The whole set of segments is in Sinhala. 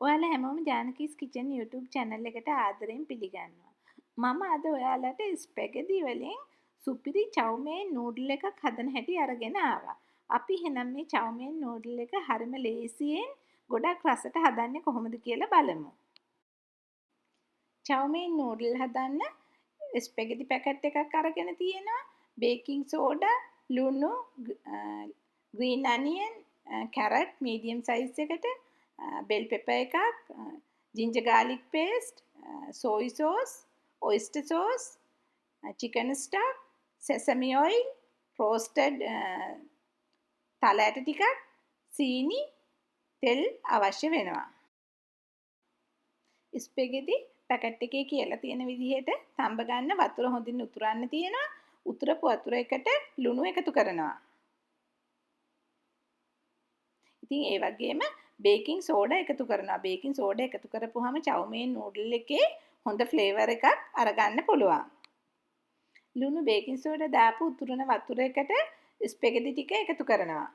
ඔයාලා හැමෝම ජානකීස් කිචන් YouTube channel එකට ආදරෙන් පිළිගන්නවා. මම අද ඔයාලට ස්පැගටි වලින් සුපිරි chow mein noodle එකක් හදන හැටි අරගෙන ආවා. අපි එහෙනම් මේ chow mein noodle එක හරිම ලේසියෙන් ගොඩක් රසට හදන්නේ කොහොමද කියලා බලමු. chow mein noodle හදන්න ස්පැගටි පැකට් එකක් අරගෙන තියෙනවා. baking soda, ලුණු, green onion, carrot medium size එකට, bell pepper එකක්, ginger garlic paste, soy sauce, oyster sauce, chicken stock, sesame oil, roasted තල ඇට ටිකක්, සීනි, තෙල් අවශ්‍ය වෙනවා. ස්පැගටි පැකට් එකේ කියලා තියෙන විදිහට තඹ ගන්න වතුර හොඳින් උතුරන්න තියෙනවා. උතුරපු වතුර එකට ලුණු එකතු කරනවා. ඉතින් ඒ වගේම බේකින් සෝඩා එකතු කරනවා. බේකින් සෝඩා එකතු කරපුවාම chow mein noodle එකේ හොඳ ෆ්ලේවර් එකක් අරගන්න පුළුවන්. ලුණු බේකින් සෝඩා දාපු උතුරන වතුර එකට ස්පැගටි ටික එකතු කරනවා.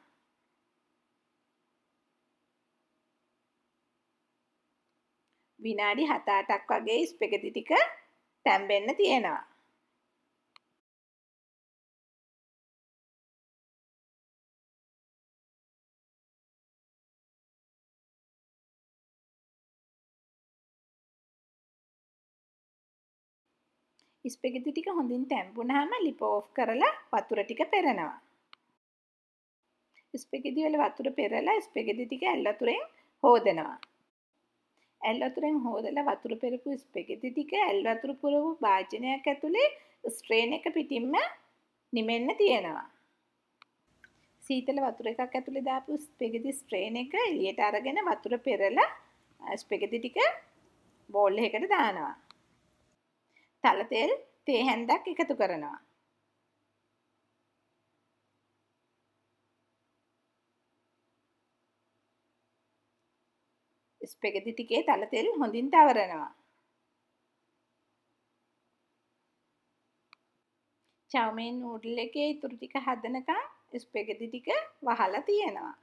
විනාඩි 7-8ක් වගේ ස්පැගටි ටික තැම්බෙන්න තියෙනවා. ස්පැගටි ටික හොඳින් තැම්බුණාම ලිප ඕෆ් කරලා වතුර ටික පෙරනවා. ස්පැගටි වල වතුර පෙරලා ස්පැගටි ටික ඇල් වතුරෙන් හොදනවා. ඇල් වතුරෙන් හොදලා වතුර පෙරපු ස්පැගටි ටික ඇල් වතුර පුරවපු භාජනයක් ඇතුලේ ස්ට්‍රේන් එක පිටින්ම නිමෙන්න තියෙනවා. සීතල වතුර එකක් ඇතුලේ දාපු ස්පැගටි ස්ට්‍රේන් එක එළියට අරගෙන වතුර පෙරලා ස්පැගටි ටික බෝල් එකකට දානවා. තල තෙල් තේ හැන්දක් එකතු කරනවා. ස්පැගටි ටිකේ තල තෙල් හොඳින් තවරනවා. chow mein noodle එකේ ඉතුරු ටික හදනකම් ස්පැගටි ටික වහලා තියෙනවා.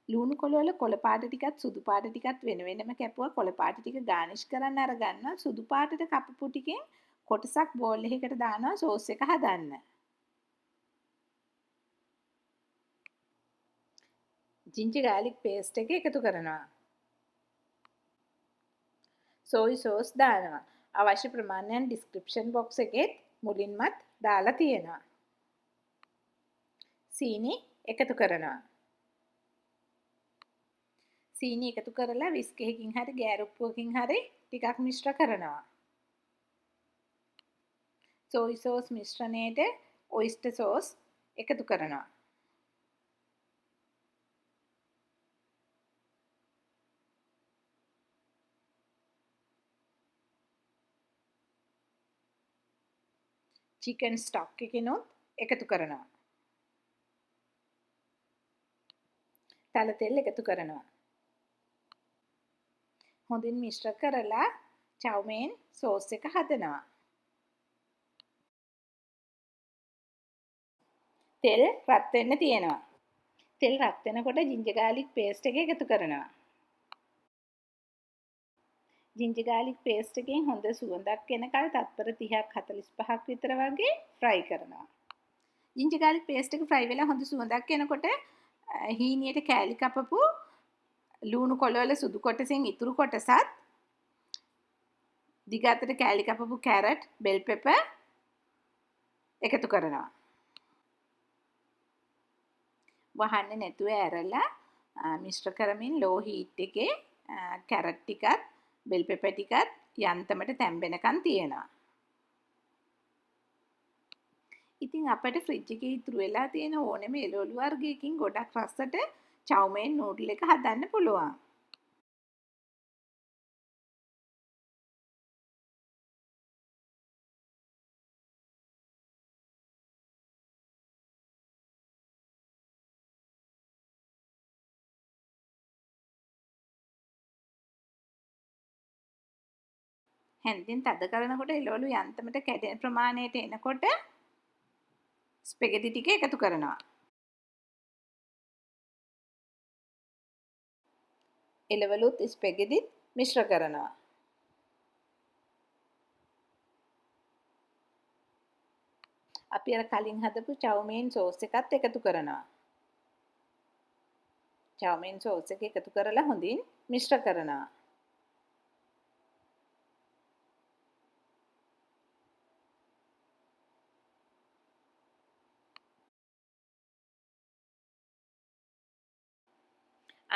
ලුණු කොළ වල කොළ පාට ටිකත් සුදු පාට ටිකත් වෙන වෙනම කැපුවා. කොළ පාට ටික ගානිෂ් කරන්න අර ගන්නවා. සුදු පාටට කපපු ටිකෙන් කොටසක් බෝල් එකකට දානවා සෝස් එක හදන්න. ginger garlic paste එක එකතු කරනවා. soy sauce දානවා. අවශ්‍ය ප්‍රමාණයෙන් description box එකේ මුලින්මත් දාලා තියෙනවා. සීනි එකතු කරනවා. සීනි එකතු කරලා විස්ක් එකකින් හරි ගෑරුප්පුවකින් හරි ටිකක් මිශ්‍ර කරනවා. soy sauce මිශ්‍රණයට oyster sauce එකතු කරනවා. chicken stock එකනොත් එකතු කරනවා. තල තෙල් එකතු කරනවා. හොඳින් මිශ්‍ර කරලා chow mein sauce එක හදනවා. තෙල් රත් වෙන්න තියෙනවා. තෙල් රත් වෙනකොට ginger garlic paste එක එකතු කරනවා. ginger garlic paste එකෙන් හොඳ සුවඳක් එනකල් තත්පර 30ක් 45ක් විතර වගේ fry කරනවා. ginger garlic paste එක fry වෙලා හොඳ සුවඳක් එනකොට හීනියට කෑලි කපපු ලුණු කොළ වල සුදු කොටසෙන් ඉතුරු කොටසත් දිගට කෑලි කපපු carrot, bell pepper එකතු කරනවා. වහන්නේ නැතුව ඇරලා මිශ්‍ර කරමින් low heat එකේ carrot ටිකත් bell pepper ටිකත් යන්තමට තැම්බෙනකන් තියෙනවා. ඉතින් අපිට ෆ්‍රිජ් එකේ ඉතුරු වෙලා තියෙන ඕනෙම එළවලු වර්ගයකින් ගොඩක් රසට chow mein noodle එක හදන්න පුළුවන්. හැන්දෙන් තද කරනකොට එළවලු යන්තමට කැඩෙන ප්‍රමාණයට එනකොට ස්පැගටි ටික එකතු කරනවා. එළවලුත් ස්පැගෙටිත් මිශ්‍ර කරනවා. අපි අර කලින් හදපු chow mein sauce එකත් එකතු කරනවා. chow mein sauce එක එකතු කරලා හොඳින් මිශ්‍ර කරනවා.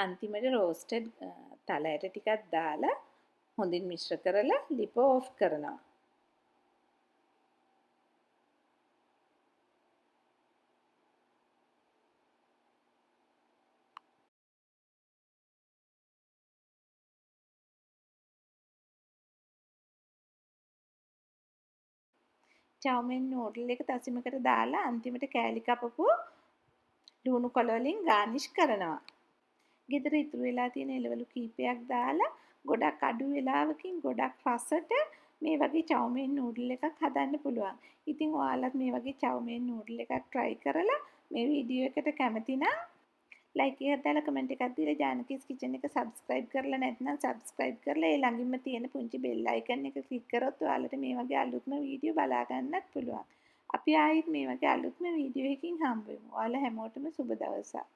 අන්තිමට roasted තලයට ටිකක් දාලා හොඳින් මිශ්‍ර කරලා ලිප ඕෆ් කරනවා. chow mein noodle එක තසිමකට දාලා අන්තිමට කෑලි කපපු ලුණු කොළ වලින් ගානිෂ් කරනවා. ගෙදර ඉතුරු වෙලා තියෙන එළවලු කීපයක් දාලා ගොඩක් අඩු වෙලාවකින් ගොඩක් රසට මේ වගේ chow mein noodle එකක් හදන්න පුළුවන්. ඉතින් ඔයාලත් මේ වගේ chow mein noodle එකක් try කරලා මේ වීඩියෝ එකට කැමති නම් like එකක් දාලා comment එකක් දීලා ජානකීස් kitchen එක subscribe කරලා නැත්නම් subscribe කරලා ඒ ළඟින්ම තියෙන පුංචි bell icon එක click කරොත් ඔයාලට මේ වගේ අලුත්ම වීඩියෝ බලා ගන්නත් පුළුවන්. අපි ආයෙත් මේ වගේ අලුත්ම වීඩියෝ එකකින් හම්බ වෙමු. ඔයාලා හැමෝටම සුබ දවසක්.